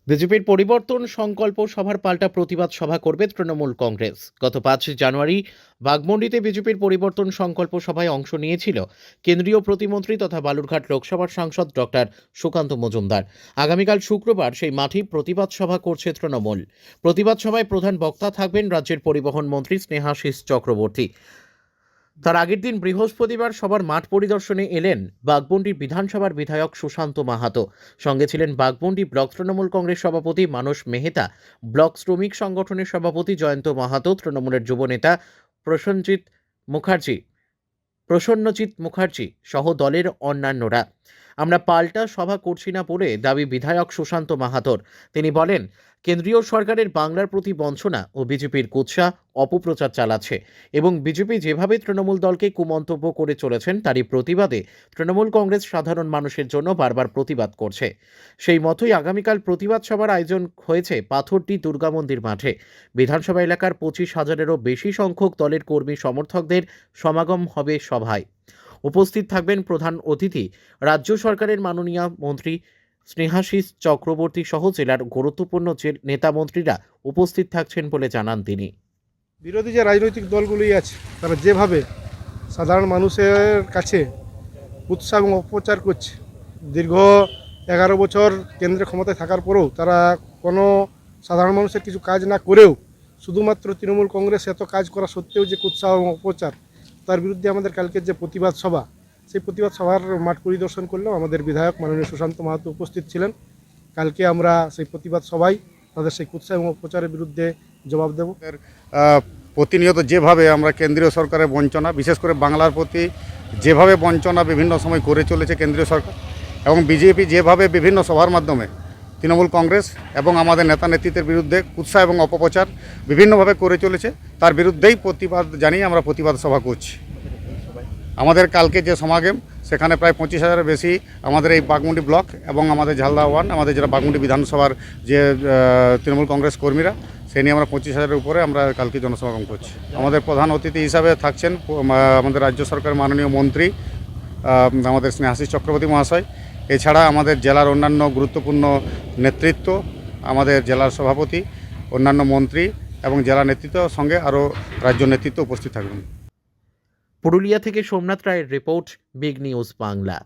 বিজেপির পরিবর্তন সংকল্প সভার পাল্টা প্রতিবাদ সভা করবে তৃণমূল কংগ্রেস। গত 5 জানুয়ারি বাগমুন্ডিতে বিজেপির পরিবর্তন সংকল্প সভায় অংশ নিয়েছিল কেন্দ্রীয় প্রতিমন্ত্রী তথা বালুরঘাট লোকসভার সাংসদ ডক্টর সুকান্ত মজুমদার। আগামীকাল শুক্রবার সেই মাঠেই প্রতিবাদ সভা করছে তৃণমূল। প্রতিবাদ সভায় প্রধান বক্তা থাকবেন রাজ্যের পরিবহন মন্ত্রী স্নেহাশিস চক্রবর্তী। তার আগের দিন বৃহস্পতিবার সবার মাঠ পরিদর্শনে এলেন বাগমুন্ডি বিধানসভার বিধায়ক সুশান্ত মাহাতো। সঙ্গে ছিলেন বাগমুন্ডি ব্লক তৃণমূল কংগ্রেস সভাপতি মানস মেহতা, ব্লক শ্রমিক সংগঠনের সভাপতি জয়ন্ত মাহাতো, তৃণমূলের যুব নেতা প্রসেনজিৎ মুখার্জি প্রসন্নজিৎ মুখার্জি সহ দলের অন্যান্যরা। আমরা পাল্টা সভা করছি না বলে দাবি বিধায়ক সুশান্ত মাহাতোর। তিনি বলেন, কেন্দ্রীয় সরকারের বাংলার প্রতি বঞ্চনা ও বিজেপির কুৎসা অপপ্রচার চালাচ্ছে এবং বিজেপি যেভাবে তৃণমূল দলকে কুমন্তব্য করে চলেছেন তারই প্রতিবাদে তৃণমূল কংগ্রেস সাধারণ মানুষের জন্য বারবার প্রতিবাদ করছে। সেই মতোই আগামীকাল প্রতিবাদ সভার আয়োজন হয়েছে পাথরটি দুর্গা মন্দির মাঠে। বিধানসভা এলাকার 25,000-এরও বেশি সংখ্যক দলের কর্মী সমর্থকদের সমাগম হবে সভায়। উপস্থিত থাকবেন প্রধান অতিথি রাজ্য সরকারের মাননীয় মন্ত্রী স্নেহাশিস চক্রবর্তী সহ জেলার গুরুত্বপূর্ণ নেতা মন্ত্রীরা উপস্থিত থাকছেন বলে জানান তিনি। বিরোধী যে রাজনৈতিক দলগুলি আছে তারা যেভাবে সাধারণ মানুষের কাছে উৎসাহ এবং অপপ্রচার করছে, দীর্ঘ 11 বছর কেন্দ্রে ক্ষমতায় থাকার পরেও তারা কোনো সাধারণ মানুষের কিছু কাজ না করেও শুধুমাত্র তৃণমূল কংগ্রেস এত কাজ করা সত্ত্বেও যে উৎসাহ এবং অপপ্রচার, তার বিরুদ্ধে আমাদের কালকের যে প্রতিবাদ সভা, সেই প্রতিবাদ সভার মাঠ পরিদর্শন করলেও আমাদের বিধায়ক মাননীয় সুশান্ত মাহাতো উপস্থিত ছিলেন। কালকে আমরা সেই প্রতিবাদ সভায় তাদের সেই কুৎসা এবং অপপ্রচারের বিরুদ্ধে জবাব দেব। প্রতিনিয়ত যেভাবে আমরা কেন্দ্রীয় সরকারের বঞ্চনা, বিশেষ করে বাংলার প্রতি যেভাবে বঞ্চনা বিভিন্ন সময় করে চলেছে কেন্দ্রীয় সরকার, এবং বিজেপি যেভাবে বিভিন্ন সভার মাধ্যমে তৃণমূল কংগ্রেস এবং আমাদের নেতা নেতৃত্বের বিরুদ্ধে কুৎসা এবং অপপ্রচার বিভিন্নভাবে করে চলেছে, তার বিরুদ্ধেই প্রতিবাদ জানিয়ে আমরা প্রতিবাদ সভা করছি। আমাদের কালকে যে সমাগম, সেখানে প্রায় 25,000-এর বেশি আমাদের এই বাগমুন্ডি ব্লক এবং আমাদের ঝালদা ওয়ান, আমাদের যারা বাগমুন্ডি বিধানসভার যে তৃণমূল কংগ্রেস কর্মীরা, সেই নিয়ে আমরা 25,000-এর উপরে আমরা কালকে জনসমাগম করছি। আমাদের প্রধান অতিথি হিসাবে থাকছেন আমাদের রাজ্য সরকারের মাননীয় মন্ত্রী আমাদের স্নেহাশিস চক্রবর্তী মহাশয়। এছাড়া আমাদের জেলার অন্যান্য গুরুত্বপূর্ণ নেতৃত্ব, আমাদের জেলার সভাপতি, অন্যান্য মন্ত্রী এবং জেলা নেতৃত্ব সঙ্গে আরও রাজ্য নেতৃত্ব উপস্থিত থাকবেন। পুরুলিয়া থেকে সোমনাথ রায়ের রিপোর্ট, বিগ নিউজ বাংলা।